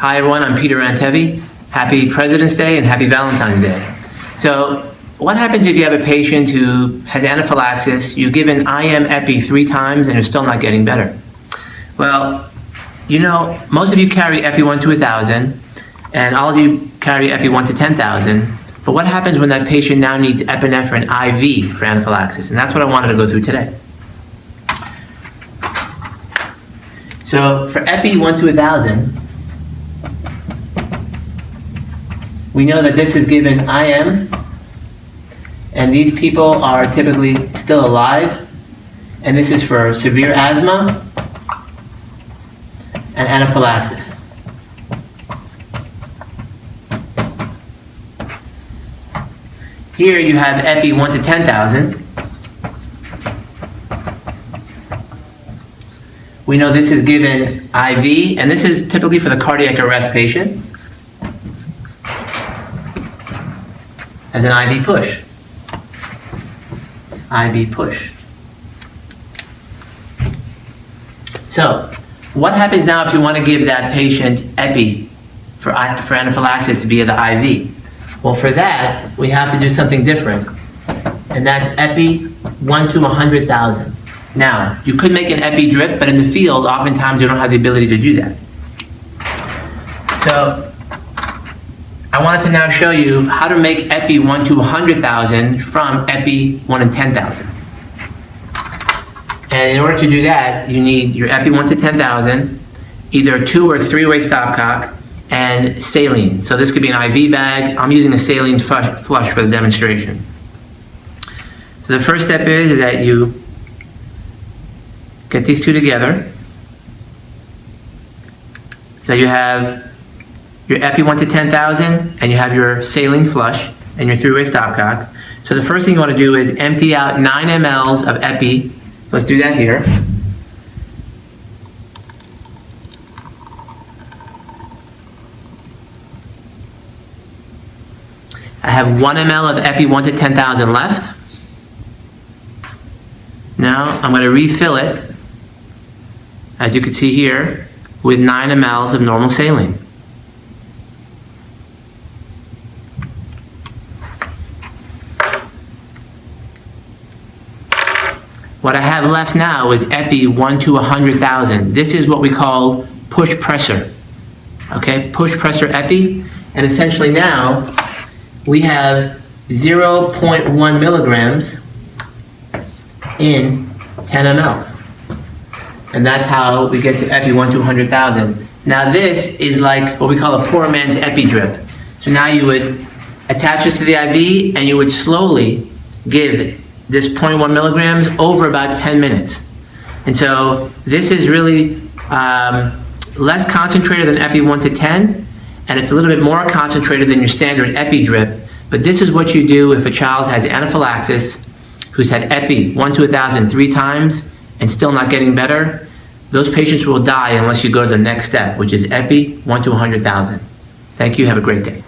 Hi everyone, I'm Peter Handtevy. Happy President's Day and happy Valentine's Day. So what happens if you have a patient who has anaphylaxis, you give an IM epi 3 times and you're still not getting better? Well, you know, most of you carry epi 1 to 1,000 and all of you carry epi 1 to 10,000. But what happens when that patient now needs epinephrine IV for anaphylaxis? And that's what I wanted to go through today. So for epi 1 to 1,000, we know that this is given IM, and these people are typically still alive, and this is for severe asthma and anaphylaxis. Here you have epi 1 to 10,000. We know this is given IV, and this is typically for the cardiac arrest patient as an IV push. IV push. So, what happens now if you want to give that patient epi for anaphylaxis via the IV? Well, for that, we have to do something different, and that's epi 1 to 100,000. Now, you could make an epi drip, but in the field, oftentimes you don't have the ability to do that. So, I wanted to now show you how to make epi 1 to 100,000 from epi 1 to 10,000. And in order to do that, you need your epi 1 to 10,000, either a 2 or 3-way stopcock, and saline. So this could be an IV bag. I'm using a saline flush for the demonstration. So the first step is that you get these two together. So you have your epi 1 to 10,000, and you have your saline flush and your 3-way stopcock. So the first thing you want to do is empty out 9 mLs of epi. Let's do that here. I have 1 ml of epi 1 to 10,000 left. Now I'm going to refill it, as you can see here, with 9 mLs of normal saline. What I have left now is epi 1 to 100,000. This is what we call push pressor. Okay, push pressor epi. And essentially now we have 0.1 milligrams in 10 mLs. And that's how we get to epi 1 to 100,000. Now this is like what we call a poor man's epi drip. So now you would attach this to the IV and you would slowly give this 0.1 milligrams over about 10 minutes. And so this is really less concentrated than epi 1 to 10, and it's a little bit more concentrated than your standard epi drip. But this is what you do if a child has anaphylaxis, who's had epi 1 to 1,000 3 times and still not getting better. Those patients will die unless you go to the next step, which is epi 1 to 100,000. Thank you. Have a great day.